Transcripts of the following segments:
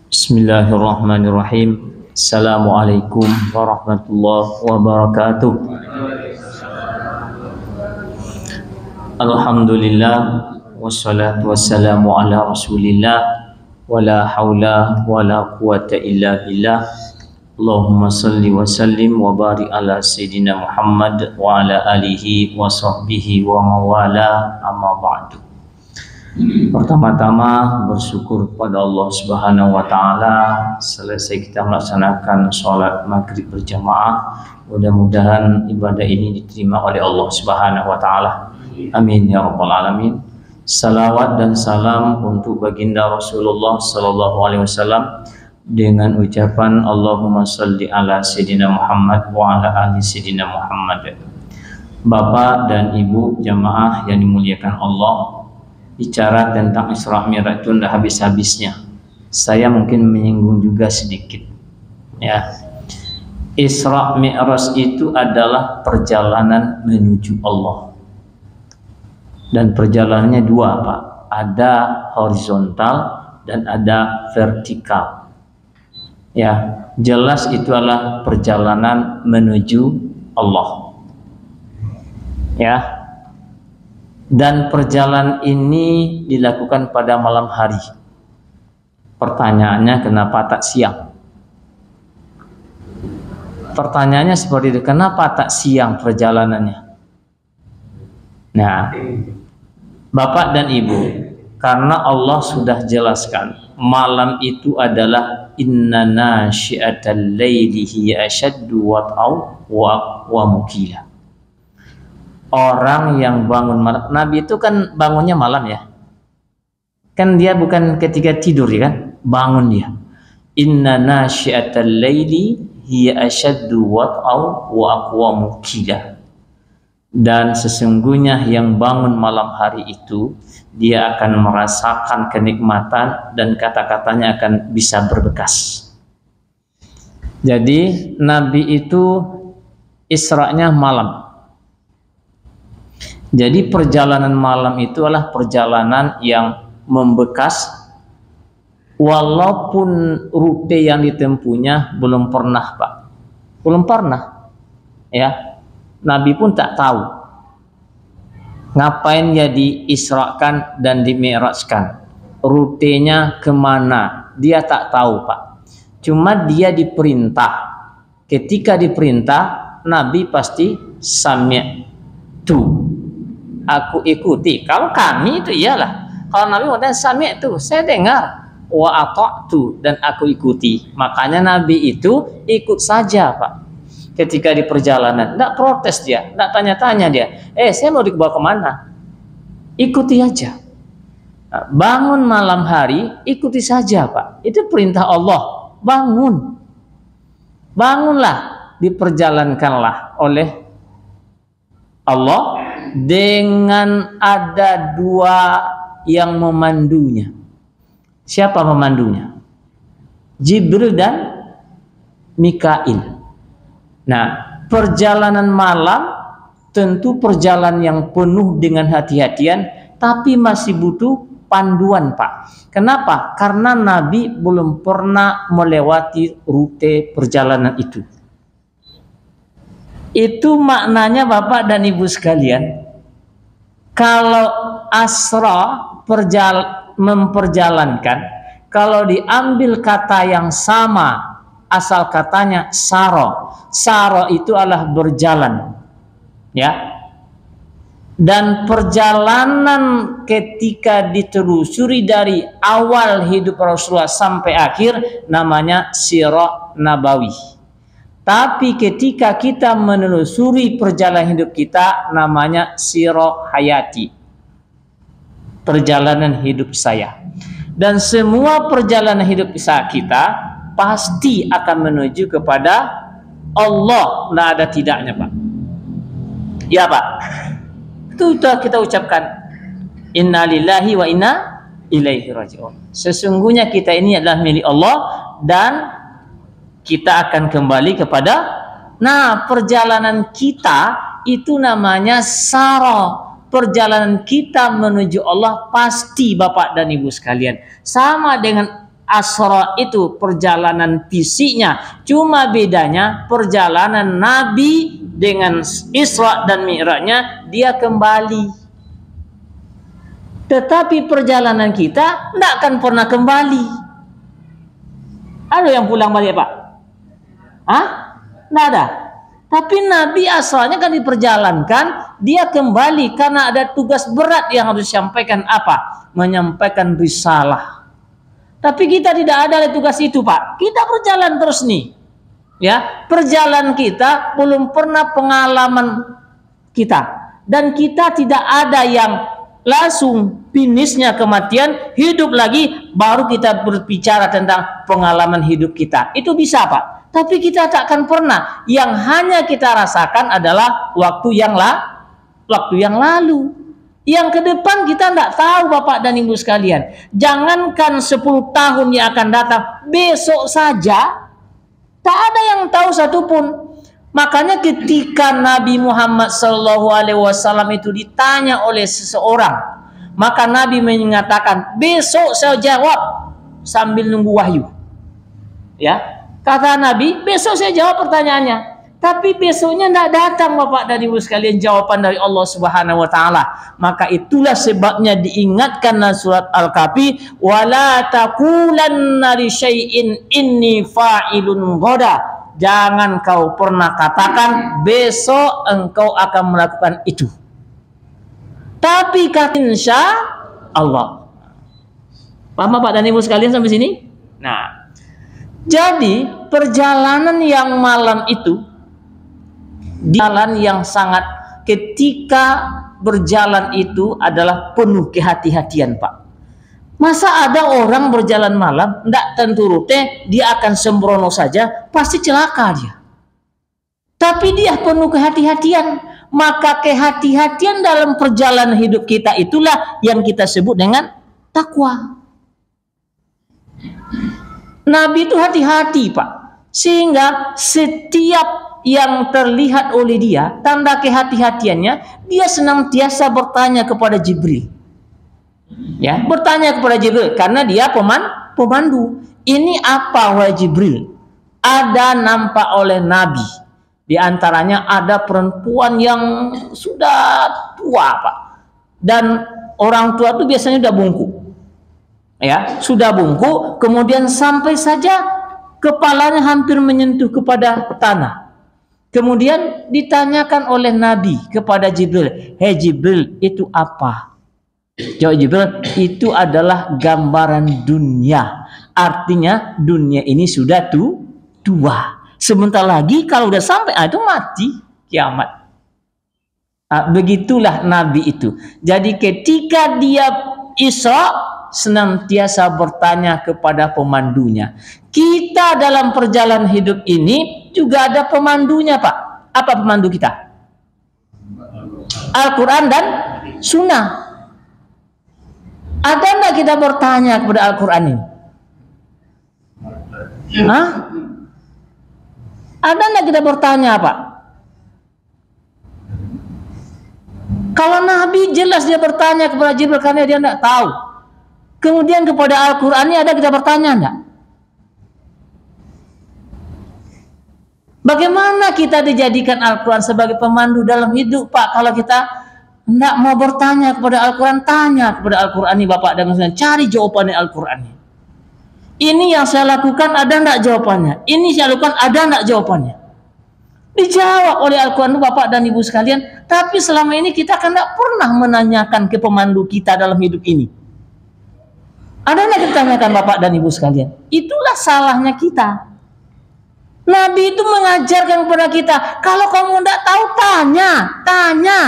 Bismillahirrahmanirrahim. Assalamualaikum warahmatullahi wabarakatuh. Alhamdulillah wassalatu wassalamu ala rasulillah wala haula wala quwata illa billah. Allahumma salli wa sallim wa barik ala sayyidina Muhammad wa ala alihi wa sahbihi wa mawala, amma ba'du. Pertama-tama bersyukur kepada Allah Subhanahu wa taala. Selesai kita melaksanakan sholat maghrib berjamaah, mudah-mudahan ibadah ini diterima oleh Allah Subhanahu wa taala. Amin ya rabbal alamin. Salawat dan salam untuk baginda Rasulullah sallallahu alaihi wasallam dengan ucapan Allahumma shalli ala sayyidina Muhammad wa ala ali sayyidina Muhammad. Bapak dan Ibu jamaah yang dimuliakan Allah, bicara tentang Isra Mi'raj itu tidak habis-habisnya. Saya mungkin menyinggung juga sedikit. Ya, Isra Mi'raj itu adalah perjalanan menuju Allah. Dan perjalanannya dua, Pak. Ada horizontal dan ada vertikal. Ya, jelas itu adalah perjalanan menuju Allah. Ya. Dan perjalanan ini dilakukan pada malam hari. Pertanyaannya, kenapa tak siang? Pertanyaannya seperti itu, kenapa tak siang perjalanannya? Nah, Bapak dan Ibu, karena Allah sudah jelaskan, malam itu adalah inna nasyi'atal laili hiya ashaddu wat'au wa mukila. Orang yang bangun malam, Nabi itu kan bangunnya malam ya. Kan dia bukan ketika tidur ya kan, bangun dia. Inna nasyi'atal laili hiya ashaddu wat'au wa aqwamu qila. Dan sesungguhnya yang bangun malam hari itu, dia akan merasakan kenikmatan dan kata-katanya akan bisa berbekas. Jadi Nabi itu Isra-nya malam. Jadi perjalanan malam itu adalah perjalanan yang membekas, walaupun rute yang ditempuhnya belum pernah, Pak. Belum pernah. Ya. Nabi pun tak tahu ngapain dia diisrakan dan dimi'rajkan. Rutenya kemana, dia tak tahu, Pak. Cuma dia diperintah. Ketika diperintah, Nabi pasti sami'tu, aku ikuti. Kalau kami itu iyalah. Kalau Nabi mengatakan sami'tu, saya dengar. Wa ata'tu, dan aku ikuti. Makanya Nabi itu ikut saja, Pak. Ketika di perjalanan, tidak protes dia, tidak tanya-tanya dia. Saya mau dibawa kemana? Ikuti aja. Nah, bangun malam hari, ikuti saja, Pak. Itu perintah Allah. Bangun. Bangunlah, diperjalankanlah oleh Allah dengan ada dua yang memandunya. Siapa memandunya? Jibril dan Mikail. Nah, perjalanan malam tentu perjalanan yang penuh dengan hati-hatian, tapi masih butuh panduan, Pak. Kenapa? Karena Nabi belum pernah melewati rute perjalanan itu. Itu maknanya Bapak dan Ibu sekalian. Kalau asra memperjalankan, kalau diambil kata yang sama, asal katanya saro. Saro itu adalah berjalan. Ya. Dan perjalanan ketika ditelusuri dari awal hidup Rasulullah sampai akhir namanya sirah nabawi. Tapi ketika kita menelusuri perjalanan hidup kita namanya sirah hayati. Perjalanan hidup saya. Dan semua perjalanan hidup kita pasti akan menuju kepada Allah. Tidak ada tidaknya, Pak. Ya, Pak. Itu sudah kita ucapkan. Inna lillahi wa inna ilaihi raji'un. Sesungguhnya kita ini adalah milik Allah dan kita akan kembali kepada. Nah, perjalanan kita itu namanya sara, perjalanan kita menuju Allah pasti Bapak dan Ibu sekalian. Sama dengan Asra itu perjalanan fisiknya. Cuma bedanya perjalanan Nabi dengan Isra dan Mi'rajnya dia kembali. Tetapi perjalanan kita tidak akan pernah kembali. Ada yang pulang balik Pak? Hah? Tidak ada. Tapi Nabi asalnya kan diperjalankan, dia kembali karena ada tugas berat yang harus disampaikan apa? Menyampaikan risalah. Tapi kita tidak ada tugas itu Pak. Kita berjalan terus nih. Ya, perjalanan kita belum pernah pengalaman kita. Dan kita tidak ada yang langsung finishnya kematian, hidup lagi, baru kita berbicara tentang pengalaman hidup kita. Itu bisa Pak. Tapi kita tak akan pernah. Yang hanya kita rasakan adalah waktu yang lalu. Yang ke depan kita tidak tahu Bapak dan Ibu sekalian. Jangankan 10 tahun yang akan datang, besok saja tak ada yang tahu satupun. Makanya ketika Nabi Muhammad SAW itu ditanya oleh seseorang, maka Nabi mengatakan, besok saya jawab sambil nunggu wahyu. Ya, kata Nabi, besok saya jawab pertanyaannya. Tapi besoknya tidak datang Bapak dan Ibu sekalian jawaban dari Allah Subhanahu wa taala. Maka itulah sebabnya diingatkan dalam surat Al-Kahfi, wala taqulanna li syai'in inni fa'ilun ghadan. Jangan kau pernah katakan besok engkau akan melakukan itu. Tapi kata insya Allah. Paham Bapak dan Ibu sekalian sampai sini? Nah, jadi perjalanan yang malam itu jalan yang sangat, ketika berjalan itu adalah penuh kehati-hatian Pak. Masa ada orang berjalan malam tidak tentu rute, dia akan sembrono saja, pasti celaka dia. Tapi dia penuh kehati-hatian. Maka kehati-hatian dalam perjalanan hidup kita itulah yang kita sebut dengan takwa. Nabi itu hati-hati Pak, sehingga setiap yang terlihat oleh dia, tanda kehati-hatiannya, dia senantiasa bertanya kepada Jibril. Ya, bertanya kepada Jibril karena dia pemandu. Ini apa wahai Jibril? Ada nampak oleh Nabi. Di antaranya ada perempuan yang sudah tua Pak. Dan orang tua itu biasanya sudah bungkuk. Ya, sudah bungkuk, kemudian sampai saja kepalanya hampir menyentuh kepada tanah. Kemudian ditanyakan oleh Nabi kepada Jibril, "Hei Jibril, itu apa?" Jawab Jibril, "Itu adalah gambaran dunia." Artinya dunia ini sudah tua. Sebentar lagi kalau udah sampai itu mati, kiamat. Begitulah Nabi itu. Jadi ketika dia Isra, senantiasa bertanya kepada pemandunya. Kita dalam perjalanan hidup ini juga ada pemandunya Pak. Apa pemandu kita? Al-Quran dan Sunnah. Ada enggak kita bertanya kepada Al-Quran ini? Hah? Ada enggak kita bertanya Pak? Kalau Nabi jelas dia bertanya kepada Jibril karena dia enggak tahu. Kemudian kepada Al-Quran ini ada kita bertanya enggak? Bagaimana kita dijadikan Al-Quran sebagai pemandu dalam hidup Pak? Kalau kita tidak mau bertanya kepada Al-Quran, tanya kepada Al-Quran ini Bapak dan Ibu, cari jawabannya Al-Quran ini. Ini yang saya lakukan, ada enggak jawabannya? Ini saya lakukan, ada enggak jawabannya? Dijawab oleh Al-Quran Bapak dan Ibu sekalian. Tapi selama ini kita kan tidak pernah menanyakan ke pemandu kita dalam hidup ini. Ada enggak kita tanyakan Bapak dan Ibu sekalian? Itulah salahnya kita. Nabi itu mengajarkan kepada kita, kalau kamu tidak tahu, tanya.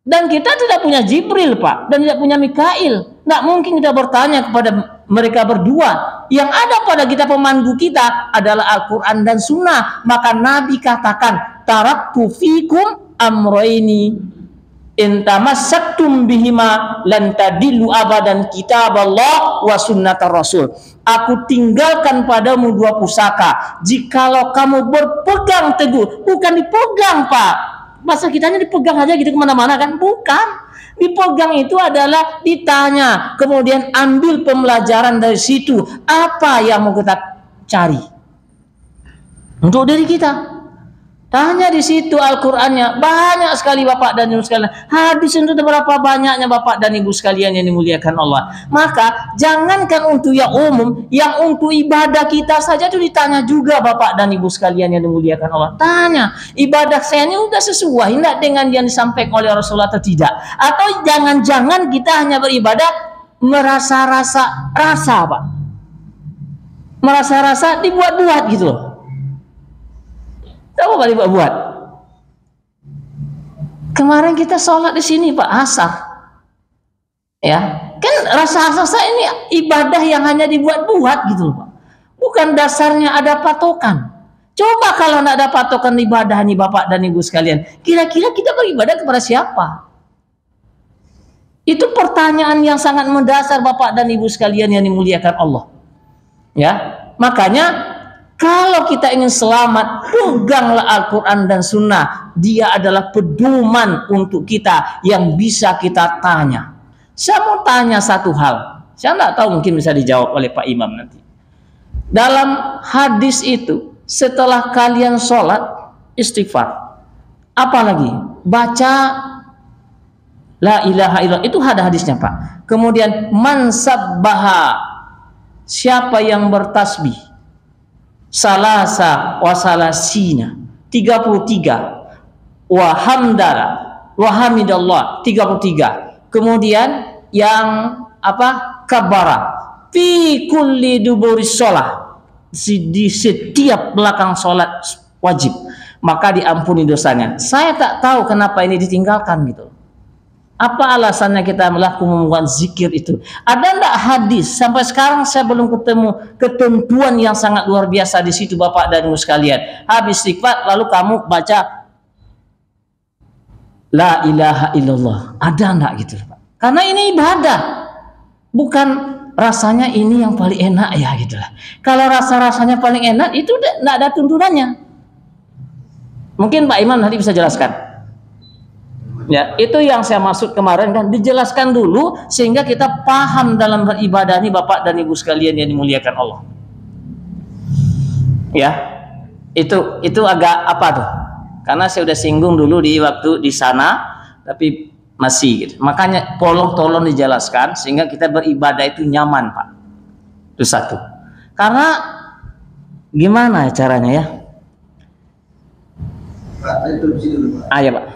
Dan kita tidak punya Jibril Pak, dan tidak punya Mikail. Tidak mungkin kita bertanya kepada mereka berdua. Yang ada pada kita pemandu kita adalah Al-Quran dan Sunnah. Maka Nabi katakan, taraktu fikum amroini in tamassaktum bihima lan tadillu abadan kitaballah wa sunnatar rasul. Aku tinggalkan padamu dua pusaka. Jikalau kamu berpegang teguh, bukan dipegang Pak, bahasa kitanya dipegang aja gitu kemana-mana kan? Bukan. Dipegang itu adalah ditanya, kemudian ambil pembelajaran dari situ. Apa yang mau kita cari untuk diri kita? Tanya di situ Al-Qur'annya banyak sekali Bapak dan Ibu sekalian. Hadis itu berapa banyaknya Bapak dan Ibu sekalian yang dimuliakan Allah. Maka jangankan untuk yang umum, yang untuk ibadah kita saja itu ditanya juga Bapak dan Ibu sekalian yang dimuliakan Allah. Tanya, ibadah saya ini sudah sesuai enggak dengan yang disampaikan oleh Rasulullah atau tidak? Atau jangan-jangan kita hanya beribadah merasa-rasa Pak. Merasa-rasa dibuat-buat gitu loh. Tahu Pak dibuat-buat. Kemarin kita sholat di sini Pak asar, ya kan rasa-rasa ini ibadah yang hanya dibuat-buat gitu loh Pak. Bukan dasarnya ada patokan. Coba kalau tidak ada patokan ibadah nih Bapak dan Ibu sekalian, kira-kira kita beribadah kepada siapa? Itu pertanyaan yang sangat mendasar Bapak dan Ibu sekalian yang dimuliakan Allah. Ya, makanya kalau kita ingin selamat, peganglah Al-Quran dan Sunnah. Dia adalah pedoman untuk kita yang bisa kita tanya. Saya mau tanya satu hal. Saya tidak tahu, mungkin bisa dijawab oleh Pak Imam nanti. Dalam hadis itu, setelah kalian sholat, istighfar. Apalagi? Baca La ilaha illallah. Itu ada hadisnya Pak. Kemudian, man sabbaha. Siapa yang bertasbih? Salasa wa salasina 33 wa hamdala wa hamidallah 33. Kemudian yang apa? Kabara fi kulli duburis shalah, di setiap belakang salat wajib, maka diampuni dosanya. Saya tak tahu kenapa ini ditinggalkan gitu. Apa alasannya kita melakukan zikir itu? Ada enggak hadis? Sampai sekarang saya belum ketemu ketentuan yang sangat luar biasa di situ Bapak dan Ibu sekalian. Habis istighfar lalu kamu baca La ilaha illallah. Ada enggak gitu Pak? Karena ini ibadah. Bukan rasanya ini yang paling enak ya gitu lah. Kalau rasa-rasanya paling enak itu enggak ada tuntunannya. Mungkin Pak Imam nanti bisa jelaskan. Ya, itu yang saya maksud kemarin kan, dijelaskan dulu sehingga kita paham dalam beribadah ini Bapak dan Ibu sekalian yang dimuliakan Allah. Ya, itu agak apa tuh? Karena saya sudah singgung dulu di waktu di sana, tapi masih gitu. Makanya tolong dijelaskan sehingga kita beribadah itu nyaman Pak. Itu satu. Karena gimana caranya ya? Pak, interupsi dulu Pak. Ah ya Pak.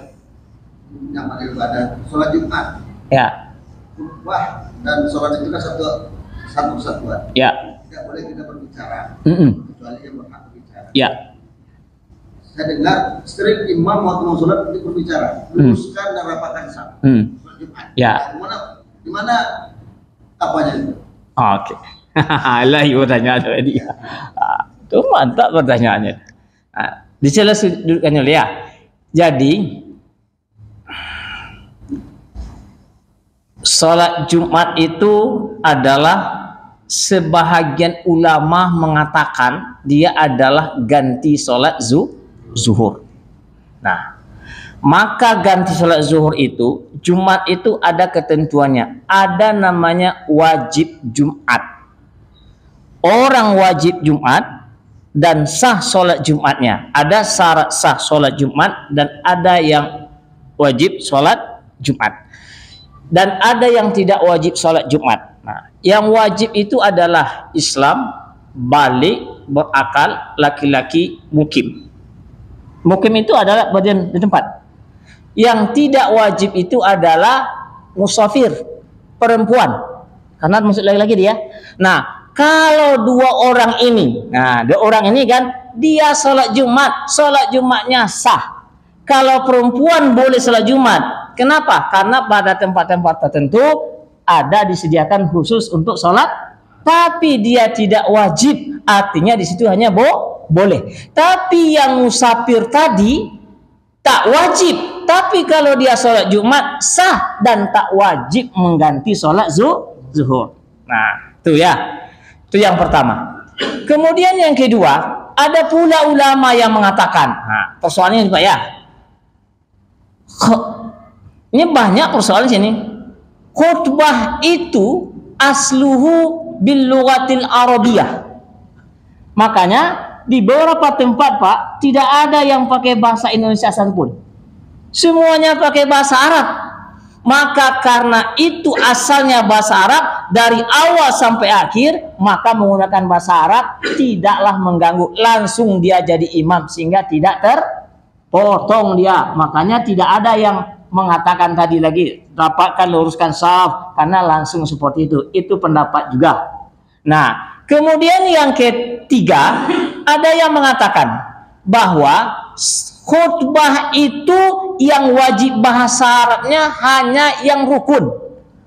Nyaman ibadah sholat Jumat. Ya. Wah, dan sholat itu kan satu kesatuan. Ya. Tidak boleh kita berbicara. Kecuali yang berhak berbicara. Ya. Saya dengar sering imam waktu mau sholat itu berbicara, luruskan dan rapatkan saf. Sholat Jumat. Ya. Di mana apanya itu? Oke. Lah ibu tanya tadi. Itu mantap pertanyaannya. Dijelaskan dulu ya. Jadi sholat Jumat itu adalah sebahagian ulama mengatakan dia adalah ganti sholat zuhur. Nah, maka ganti sholat zuhur itu Jumat itu ada ketentuannya. Ada namanya wajib Jumat. Orang wajib Jumat dan sah sholat Jumatnya. Ada syarat sah sholat Jumat dan ada yang wajib sholat Jumat. Dan ada yang tidak wajib sholat Jumat. Nah, yang wajib itu adalah Islam, balik, berakal, laki-laki, mukim. Mukim itu adalah bagian di tempat. Yang tidak wajib itu adalah musafir, perempuan. Karena maksud lagi-lagi dia. Nah, kalau dua orang ini kan dia sholat Jumatnya sah. Kalau perempuan boleh sholat Jumat. Kenapa? Karena pada tempat-tempat tertentu ada disediakan khusus untuk sholat, tapi dia tidak wajib. Artinya di situ hanya boleh. Tapi yang musafir tadi tak wajib. Tapi kalau dia sholat Jumat sah dan tak wajib mengganti sholat zuhur. Nah, itu ya. Itu yang pertama. Kemudian yang kedua, ada pula ulama yang mengatakan, nah, persoalannya Pak ya. Ini banyak persoalan sini. Khutbah itu asluhu bil lughatil arabiyah. Makanya di beberapa tempat Pak tidak ada yang pakai bahasa Indonesia satupun. Semuanya pakai bahasa Arab. Maka karena itu asalnya bahasa Arab dari awal sampai akhir, maka menggunakan bahasa Arab tidaklah mengganggu, langsung dia jadi imam sehingga tidak terpotong dia. Makanya tidak ada yang mengatakan tadi lagi rapatkan luruskan saf karena langsung seperti itu. Itu pendapat juga. Nah, kemudian yang ketiga ada yang mengatakan bahwa khutbah itu yang wajib bahasa Arabnya hanya yang rukun.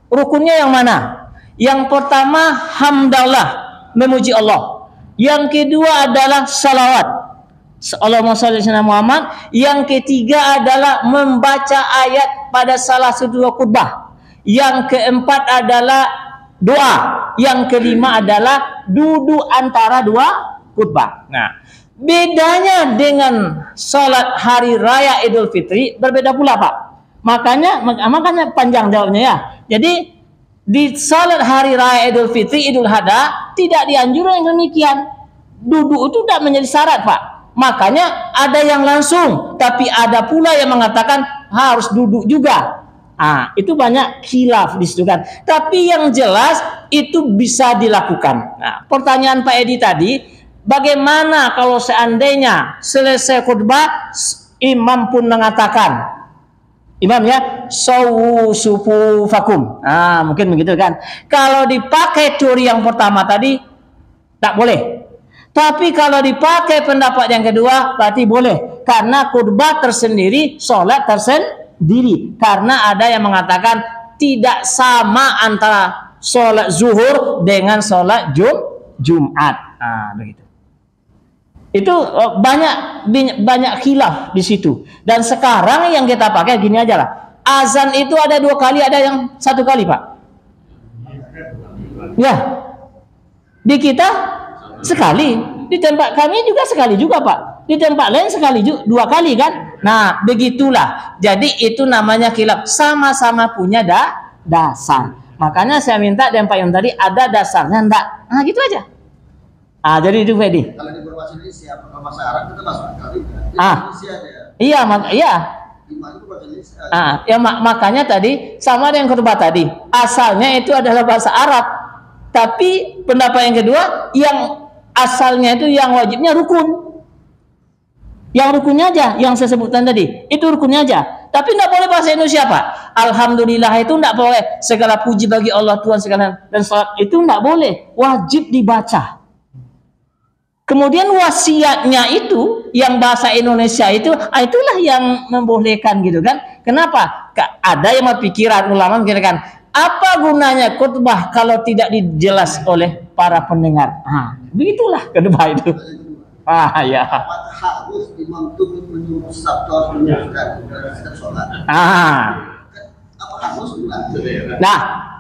Rukunnya yang mana? Yang pertama hamdalah, memuji Allah. Yang kedua adalah salawat, Allahumma shalli ala Muhammad. Yang ketiga adalah membaca ayat pada salah satu khutbah. Yang keempat adalah doa. Yang kelima adalah duduk antara dua khutbah. Nah, bedanya dengan salat hari raya Idul Fitri berbeda pula Pak. Makanya panjang jawabnya ya. Jadi di salat hari raya Idul Fitri, Idul Adha tidak dianjurkan yang demikian. Duduk itu tidak menjadi syarat Pak. Makanya ada yang langsung, tapi ada pula yang mengatakan harus duduk juga. Ah, itu banyak khilaf di situ kan. Tapi yang jelas itu bisa dilakukan. Nah, pertanyaan Pak Edi tadi, bagaimana kalau seandainya selesai khutbah imam pun mengatakan, imam ya, sawu sufufakum. Ah, mungkin begitu kan. Kalau dipakai teori yang pertama tadi tak boleh. Tapi kalau dipakai pendapat yang kedua berarti boleh, karena khutbah tersendiri, sholat tersendiri. Karena ada yang mengatakan tidak sama antara sholat zuhur dengan sholat Jumat. Nah, begitu. Itu banyak khilaf di situ. Dan sekarang yang kita pakai gini aja lah. Azan itu ada 2 kali, ada yang 1 kali Pak. Ya, di kita sekali, di tempat kami juga sekali juga Pak, di tempat lain sekali juga, 2 kali kan. Nah begitulah, jadi itu namanya khilaf, sama-sama punya dasar. Makanya saya minta dan Pak yang tadi ada dasarnya enggak, nah gitu aja. Ah, jadi itu Fedi. Kalau di berbahasa Indonesia, kalau bahasa Arab itu masuk akal. Iya, ya makanya tadi sama dengan khutbah tadi, asalnya itu adalah bahasa Arab, tapi pendapat yang kedua yang asalnya itu yang wajibnya rukun. Yang rukunnya aja, yang saya sebutkan tadi, itu rukunnya aja. Tapi tidak boleh bahasa Indonesia Pak. Alhamdulillah itu tidak boleh. Segala puji bagi Allah Tuhan segala, dan salat itu tidak boleh. Wajib dibaca. Kemudian wasiatnya itu, yang bahasa Indonesia itu, itulah yang membolehkan gitu kan. Kenapa? Ada yang berpikiran, ulama memikirkan, apa gunanya khutbah kalau tidak dijelas oleh para pendengar? Ah, begitulah khutbah itu. Ah, ya. Harus imam itu menyuruh sabda menyuruhkan sholat. Ah. Apa harus? Nah,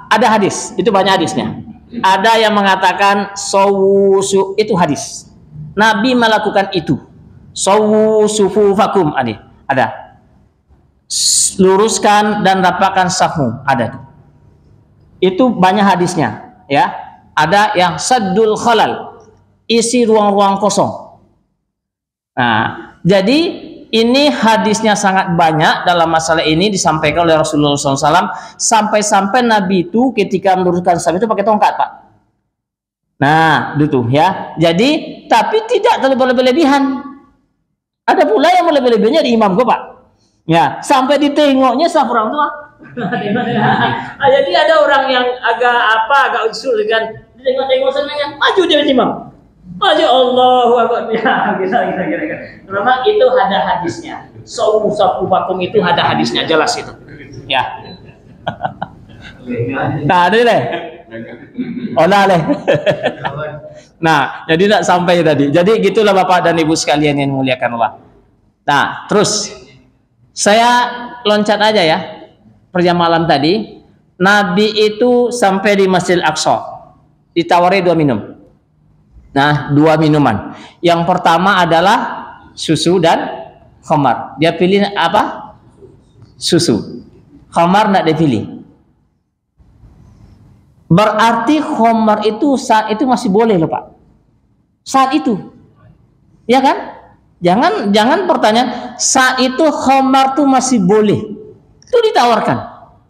ada hadis, itu banyak hadisnya. Ada yang mengatakan sawusu, itu hadis. Nabi melakukan itu. Sawu sufufakum, ada. Luruskan dan rapatkan safmu, ada tuh. Itu banyak hadisnya, ya. Ada yang saddul khalal, isi ruang-ruang kosong. Nah, jadi ini hadisnya sangat banyak dalam masalah ini disampaikan oleh Rasulullah SAW. Sampai-sampai Nabi itu ketika meluruskan saf itu pakai tongkat Pak. Nah, itu ya. Jadi, tapi tidak terlalu berlebihan. Ada pula yang berlebihannya di imam gue Pak. Ya, sampai ditengoknya saf orang tua. Jadi ada orang yang agak usul kan, tengok senangnya maju dia imam. Maju Allahu Akbar. Ya, kira-kira. Memang itu ada hadisnya. Sawu safufakum itu ada hadisnya, jelas itu. Ya. Nah, ada deh. Olah leh. Nah, jadi tidak sampai tadi. Jadi gitulah Bapak dan Ibu sekalian yang muliakan Allah. Nah, terus saya loncat aja ya. Perjam malam tadi, Nabi itu sampai di Masjidil Aqsa, ditawari 2 minum. Nah, 2 minuman. Yang pertama adalah susu dan khamar. Dia pilih apa? susu. Khamar tidak dipilih. Berarti khamar itu saat itu masih boleh loh Pak. Saat itu. Ya kan? Jangan pertanyaan saat itu khamar itu masih boleh. Itu ditawarkan.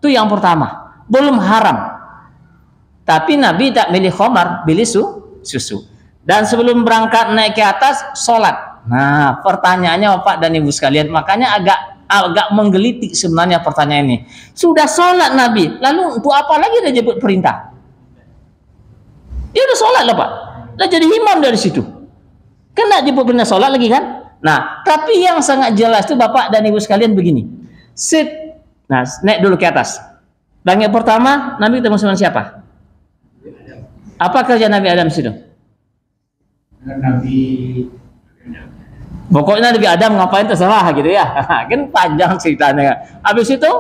Itu yang pertama. Belum haram. Tapi Nabi tak milih khamar, pilih susu. Dan sebelum berangkat naik ke atas, sholat. Nah, pertanyaannya Bapak dan Ibu sekalian, makanya agak menggelitik sebenarnya pertanyaan ini. Sudah sholat Nabi, lalu untuk apa lagi dia jemput perintah? Dia udah sholat lah Pak. Dia jadi imam dari situ. Kena jemput perintah sholat lagi kan? Nah, tapi yang sangat jelas itu Bapak dan Ibu sekalian begini. Nah, naik dulu ke atas. Langit pertama, Nabi ketemu sama siapa? Apa kerja Nabi Adam situ? Pokoknya Nabi Adam ngapain terserah gitu ya. Kan panjang ceritanya. Habis itu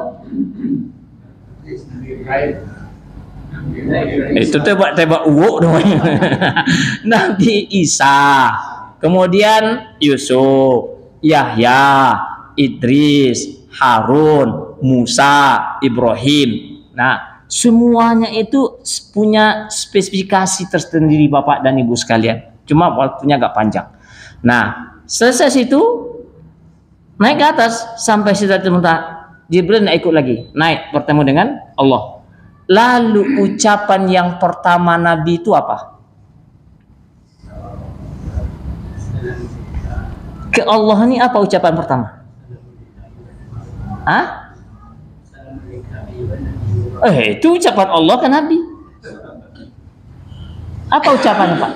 tebak uwuk namanya. Nabi Isa, kemudian Yusuf, Yahya, Idris, Harun, Musa, Ibrahim. Nah, semuanya itu punya spesifikasi tersendiri Bapak dan Ibu sekalian. Cuma waktunya agak panjang. Nah, selesai situ naik ke atas sampai Sidratul Muntaha. Jibril naik ikut lagi, naik bertemu dengan Allah. Lalu ucapan yang pertama Nabi itu apa? Ke Allah ini apa ucapan pertama? Hah? Itu ucapan Allah ke Nabi. Apa ucapannya Pak?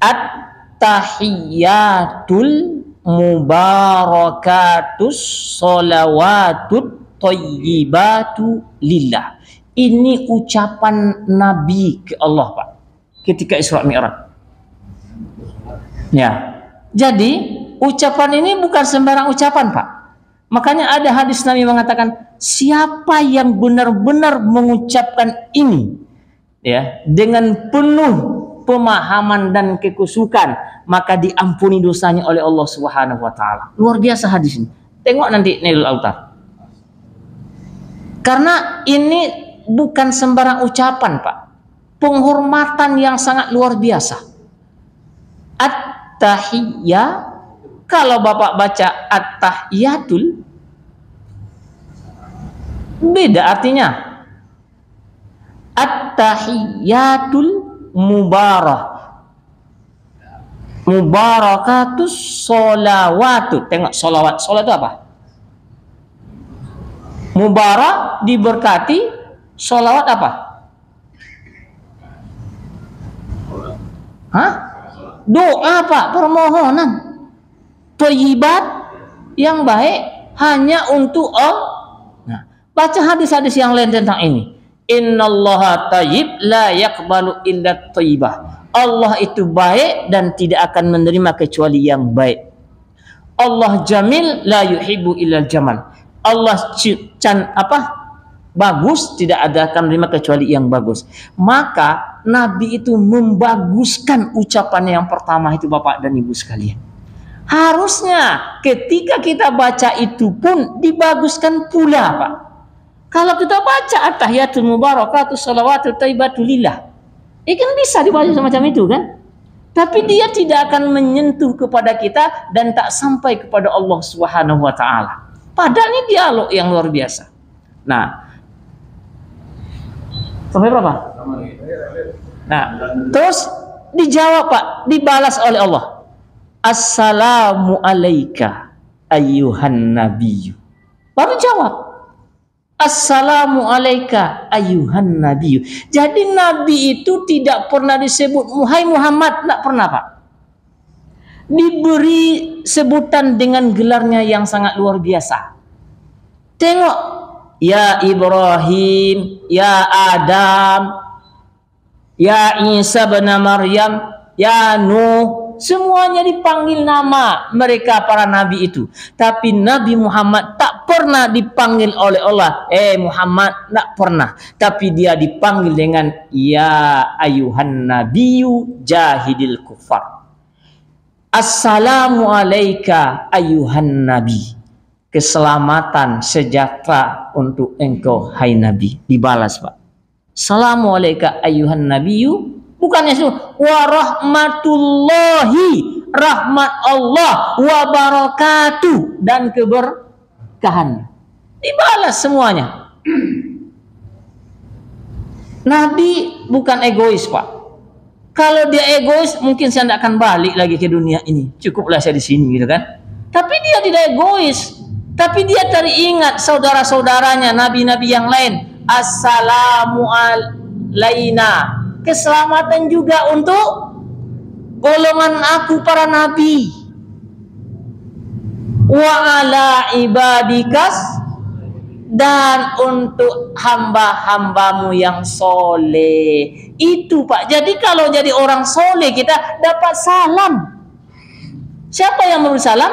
At-tahiyyatul mubarakatus sholawatut thayyibatu lillah. Ini ucapan Nabi ke Allah Pak ketika Isra Mi'raj. Ya. Jadi ucapan ini bukan sembarang ucapan Pak. Makanya ada hadis Nabi mengatakan, siapa yang benar-benar mengucapkan ini ya dengan penuh pemahaman dan kekusukan, maka diampuni dosanya oleh Allah Subhanahu wa taala. Luar biasa hadis ini. Tengok nanti Nailul Autar. Karena ini bukan sembarang ucapan, Pak. Penghormatan yang sangat luar biasa. At-tahiyyah, kalau Bapak baca at-tahiyyatul, beda artinya. At-tahiyyatul mubarakatus sholawatu. Tengok sholawat. Sholawat itu apa? Mubarak diberkati. Sholawat apa? Hah? Doa Pak, permohonan. Thayyibat yang baik hanya untuk Allah. Nah, baca hadis-hadis yang lain tentang ini. Innallaha thayyib la yaqbalu illa thayyibah. Allah itu baik dan tidak akan menerima kecuali yang baik. Allah jamil la yuhibbu illa jamal. Allah bagus, tidak ada akan menerima kecuali yang bagus. Maka Nabi itu membaguskan ucapan yang pertama itu Bapak dan Ibu sekalian. Harusnya ketika kita baca itu pun dibaguskan pula Pak. Kalau kita baca at-tahiyatul mubarakatus sholawatut thayyibatu lillah, kan bisa dibaca semacam itu kan? Tapi dia tidak akan menyentuh kepada kita dan tak sampai kepada Allah Subhanahu wa taala. Padahal ini dialog yang luar biasa. Nah, sampai berapa? Nah, terus dijawab Pak, dibalas oleh Allah. Assalamu alayka ayyuhan nabiyyu. Baru jawab. Assalamu alayka ayyuhan nabiyyu. Jadi Nabi itu tidak pernah disebut Hai Muhammad, tidak pernah Pak. Diberi sebutan dengan gelarnya yang sangat luar biasa. Tengok, ya Ibrahim, ya Adam, ya Isa bin Maryam, ya Nuh, semuanya dipanggil nama mereka para nabi itu. Tapi Nabi Muhammad tak pernah dipanggil oleh Allah. Muhammad, tak pernah. Tapi dia dipanggil dengan ya ayuhan nabiyyu jahidil kufar. Assalamu alayka ayuhan nabi. keselamatan, sejahtera untuk engkau hai Nabi. Dibalas Pak. Assalamualaikum ayuhan nabiyyu, bukannya itu wa rahmatullahi, rahmat Allah, wa barakatuh, dan keberkahan. Dibalas semuanya. Nabi bukan egois Pak. Kalau dia egois mungkin saya tidak akan balik lagi ke dunia ini. Cukuplah saya di sini gitu kan. Tapi dia tidak egois. Tapi dia teringat saudara-saudaranya, nabi-nabi yang lain. Assalamu alaina. Keselamatan juga untuk golongan aku para nabi. Wa ala ibadikas, dan untuk hamba-hambamu yang soleh. Itu Pak. Jadi kalau jadi orang soleh kita dapat salam. Siapa yang memberi salam?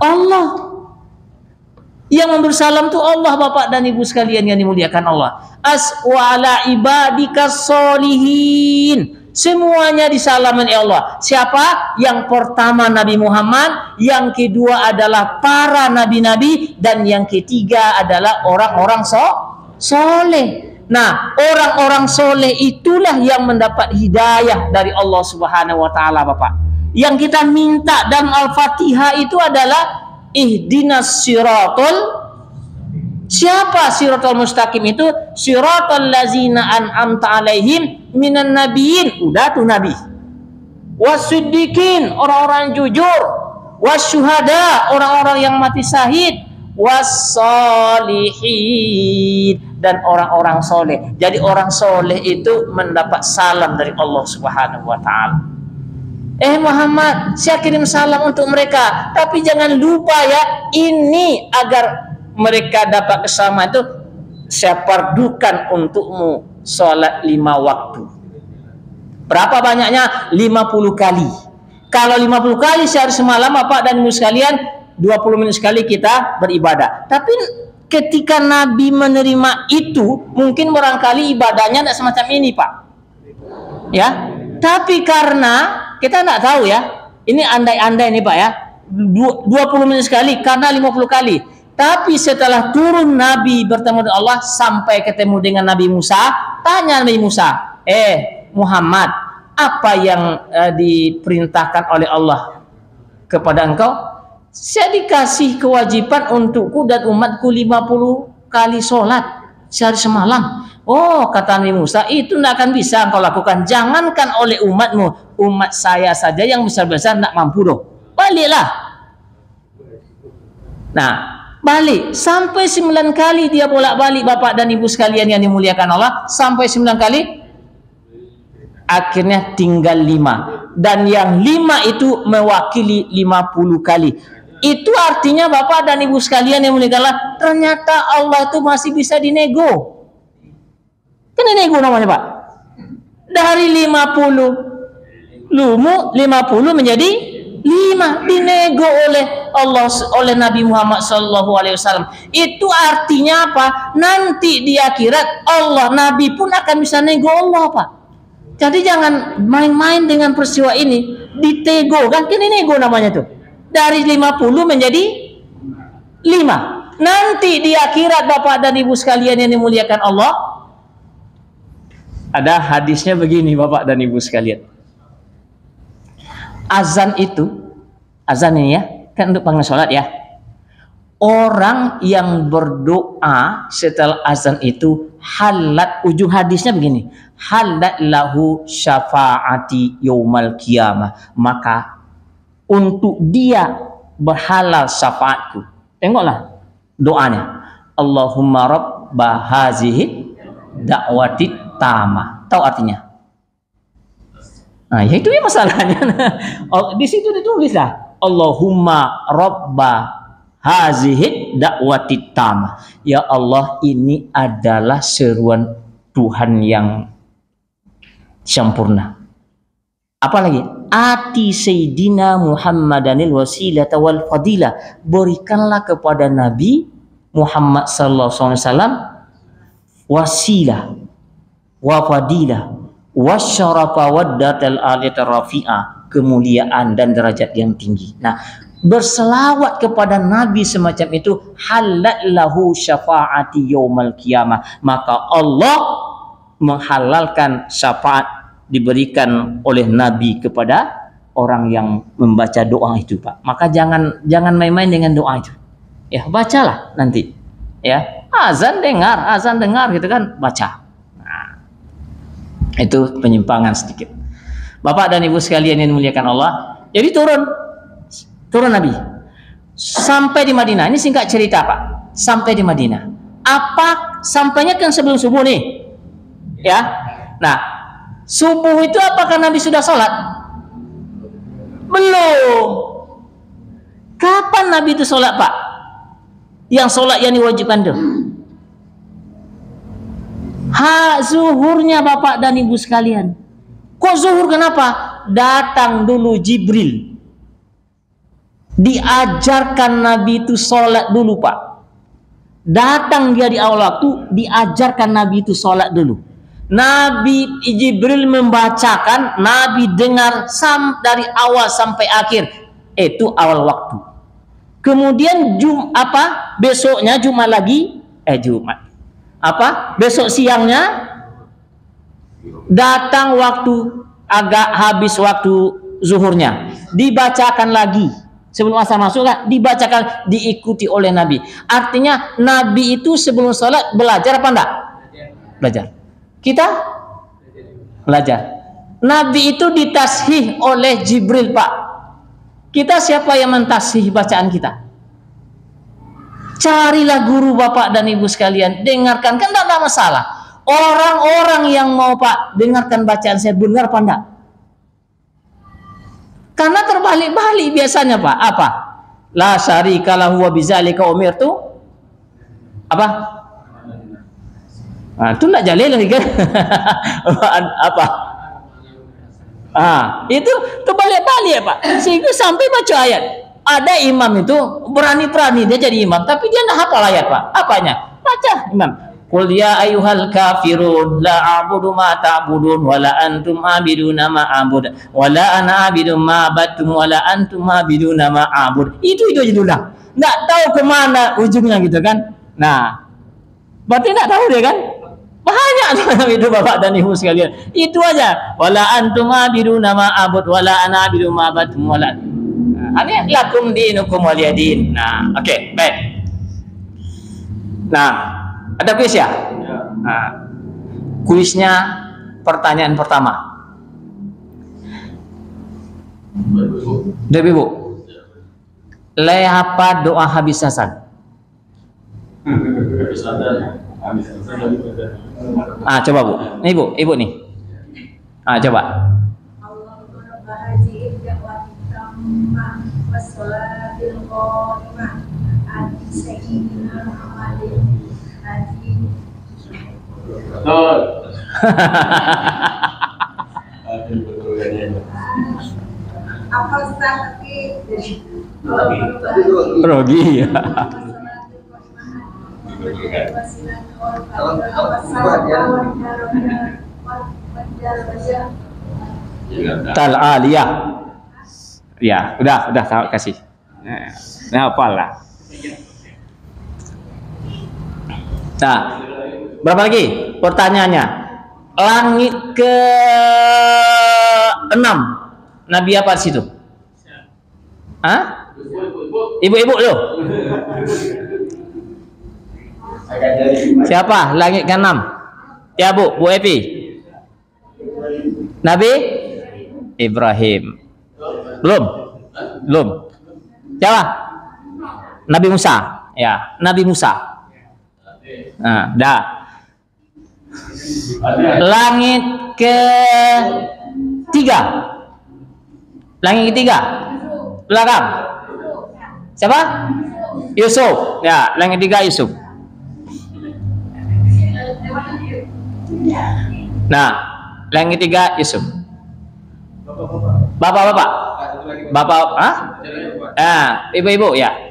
Allah. Yang memberi salam itu Allah, Bapak dan Ibu sekalian yang dimuliakan Allah. As'wala ibadikas solihin. Semuanya disalamin Allah. Siapa? Yang pertama Nabi Muhammad, yang kedua adalah para nabi-nabi, dan yang ketiga adalah orang-orang soleh. Nah, orang-orang soleh itulah yang mendapat hidayah dari Allah Subhanahu wa taala, Bapak. Yang kita minta dalam Al-Fatihah itu adalah ihdinas siratal. Siapa siratal mustaqim itu? Siratal ladzina an'amta alaihim minan nabiyyin. Udah tuh nabi. Wasiddiqin, orang-orang jujur. Wasyuhada, orang-orang yang mati syahid. Wassalihin, dan orang-orang soleh. Jadi orang soleh itu mendapat salam dari Allah Subhanahu wa taala. Muhammad, saya kirim salam untuk mereka, tapi jangan lupa ya, ini agar mereka dapat kesamaan itu saya fardukan untukmu sholat 5 waktu. Berapa banyaknya? 50 kali. Kalau 50 kali sehari semalam, Bapak dan Ibu sekalian, 20 menit sekali kita beribadah. Tapi ketika Nabi menerima itu, mungkin barangkali ibadahnya tidak semacam ini, Pak. Ya, tapi karena kita tidak tahu ya, ini andai-andai nih Pak ya, 20 menit sekali karena 50 kali. Tapi setelah turun Nabi bertemu dengan Allah sampai ketemu dengan Nabi Musa, tanya Nabi Musa, Muhammad, apa yang diperintahkan oleh Allah kepada engkau? Saya dikasih kewajiban untukku dan umatku 50 kali sholat sehari semalam. Oh, kata Nabi Musa, itu tidak akan bisa engkau lakukan. Jangankan oleh umatmu, umat saya saja yang besar-besar tidak mampu loh. Baliklah. Nah, balik. Sampai 9 kali dia bolak-balik, Bapak dan Ibu sekalian yang dimuliakan Allah. Sampai 9 kali. Akhirnya tinggal 5. Dan yang 5 itu mewakili 50 kali. Itu artinya Bapak dan Ibu sekalian yang dimuliakan Allah, ternyata Allah itu masih bisa dinego. Kan nego namanya Pak. Dari 50 menjadi 5 dinego oleh Allah, oleh Nabi Muhammad SAW. Itu artinya apa? Nanti di akhirat Allah, Nabi pun akan bisa nego Allah, Pak. Jadi jangan main-main dengan peristiwa ini. Ditego kan, ini nego namanya tuh. Dari 50 menjadi 5. Nanti di akhirat Bapak dan Ibu sekalian yang dimuliakan Allah, ada hadisnya begini Bapak dan Ibu sekalian. Azan itu, azan ini ya, kan untuk panggilan sholat ya. Orang yang berdoa setelah azan itu halat, ujung hadisnya begini, halat lahu syafaati yaumal qiyamah, maka untuk dia berhalal syafaatku. Tengoklah doanya, Allahumma rabba hazihi da'wati tamah. Tahu artinya? Nah, ya itu ya masalahnya. Di situ ditulis lah, Allahumma rabba hazihi da'wati tamah. Ya Allah, ini adalah seruan Tuhan yang sempurna. Apalagi? Ati Sayyidina Muhammadanil wasilata wal fadilah. Berikanlah kepada Nabi Muhammad sallallahu alaihi wasallam wasilah wa fadilah wasyarafa waddatal aliyatir rafi'ah, kemuliaan dan derajat yang tinggi. Nah, berselawat kepada Nabi semacam itu, halallahu syafaati yaumal qiyamah, maka Allah menghalalkan syafaat diberikan oleh Nabi kepada orang yang membaca doa itu, Pak. Maka jangan main-main dengan doa itu. Ya, bacalah nanti. Ya, azan dengar gitu kan, baca. Nah, itu penyimpangan sedikit. Bapak dan Ibu sekalian yang dimuliakan Allah. Jadi turun Nabi sampai di Madinah. Ini singkat cerita, Pak. Sampai di Madinah. Apa sampainya kan sebelum subuh nih, ya. Nah, subuh itu apakah Nabi sudah sholat? Belum. Kapan Nabi itu sholat, Pak? Yang sholat yang diwajibkan tuh? Zuhurnya, Bapak dan Ibu sekalian. Kok zuhur, kenapa? Datang dulu Jibril. Diajarkan Nabi itu sholat dulu, Pak. Datang dia di awal waktu, diajarkan Nabi itu sholat dulu. Nabi Jibril membacakan, Nabi dengar dari awal sampai akhir. Itu awal waktu. Kemudian besoknya Jumat lagi, besok siangnya datang waktu agak habis waktu zuhurnya, dibacakan lagi. Sebelum asar masuk kan dibacakan, diikuti oleh Nabi. Artinya Nabi itu sebelum sholat belajar apa enggak? Belajar. Kita belajar. Nabi itu ditashih oleh Jibril, Pak. Kita siapa yang mentashih bacaan kita? Carilah guru, Bapak dan Ibu sekalian, dengarkan, kan tidak ada masalah. Orang-orang yang mau, Pak, dengarkan bacaan saya, benar apa enggak? Karena terbalik-balik biasanya, Pak. Apa? La syarika lahu wa bizalika umirtu. Apa? Nah, itu enggak jalil lagi kan? Apa? Itu terbalik-balik, Pak. Sehingga sampai baca ayat. Ada imam itu berani-berani dia jadi imam, tapi dia enggak hafal ayat, Pak. Apanya? Baca imam. Qul ya ayyuhal kafirun la a'budu ma ta'budun wa la antum a'biduna ma a'bud wa la ana a'budu ma abattum wa la antum a'biduna ma a'bud. Itu judulnya. Enggak tahu kemana ujungnya gitu kan. Nah, berarti enggak tahu dia kan? Banyak itu, Bapak dan Ibu sekalian. Itu aja. Wa la antum a'biduna ma a'bud wa la ana a'budu ma abattum wa la. Ini lakum dinukum waliyadin. Nah, oke, baik. Nah, ada kuis ya? Nah, kuisnya pertanyaan pertama. Dari Ibu. Le apa doa habis azan? Coba Bu. Nih Bu, Ibu nih. Coba. Apa tapi Rogi ya. Tal aliyah. Ya, udah kasih. Nah, apalah. Nah, berapa lagi pertanyaannya? Langit ke-6. Nabi apa di situ? Ibu-ibu loh. Siapa? Langit ke-6. Ya Bu Epi. Nabi Ibrahim. Belum. Siapa? Nabi Musa. Ya, Nabi Musa. Nah, dah. Langit ke-3. Langit ke-3. Belakang. Siapa? Yusuf. Ya, langit 3 Yusuf. Nah, langit 3 Yusuf. Bapak. Ibu-ibu ya.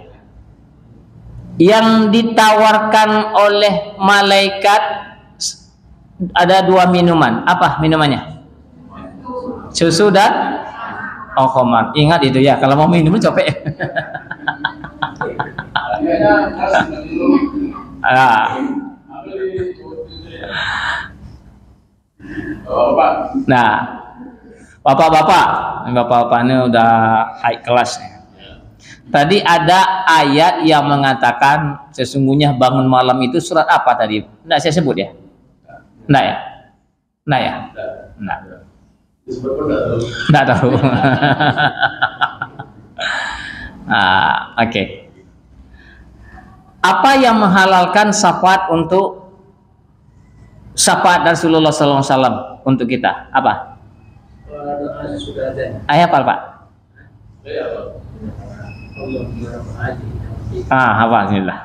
Yang ditawarkan oleh malaikat ada 2 minuman. Apa minumannya? Susu dan Oh, koman. Ingat itu ya, kalau mau minum copek. Nah, bapak-bapak ini udah high kelas nih. Tadi ada ayat yang mengatakan sesungguhnya bangun malam itu surat apa tadi? Nggak saya sebut ya? Nggak ya? Nggak ya? Nggak. Nggak tahu. Oke. Apa yang menghalalkan syafaat untuk syafaat Rasulullah SAW untuk kita? Apa? Ayat apa, Pak? Apa? Bismillah.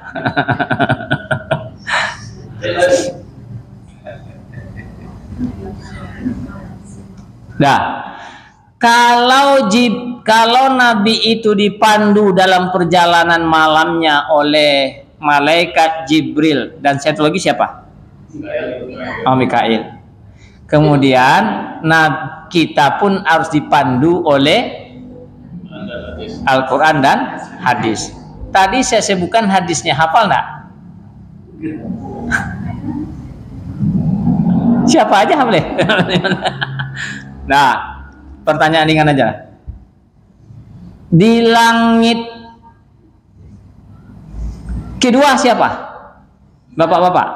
Nah, kalau Nabi itu dipandu dalam perjalanan malamnya oleh malaikat Jibril dan satu lagi siapa? Mikail. Kemudian kita pun harus dipandu oleh Al-Quran dan hadis. Tadi saya sebutkan hadisnya, hafal nggak? Siapa aja boleh. Nah, pertanyaan ringan aja. Di langit kedua siapa? Bapak-bapak.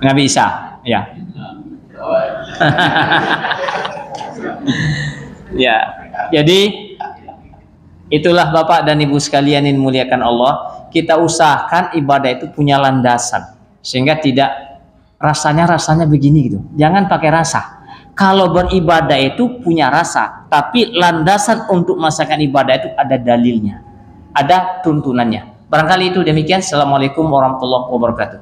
Nggak bisa, ya. Ya, jadi itulah Bapak dan Ibu sekalian yang dimuliakan Allah. Kita usahakan ibadah itu punya landasan sehingga tidak rasanya begini gitu. Jangan pakai rasa. Kalau beribadah itu punya rasa, tapi landasan untuk melaksanakan ibadah itu ada dalilnya, ada tuntunannya. Barangkali itu demikian. Assalamualaikum warahmatullahi wabarakatuh.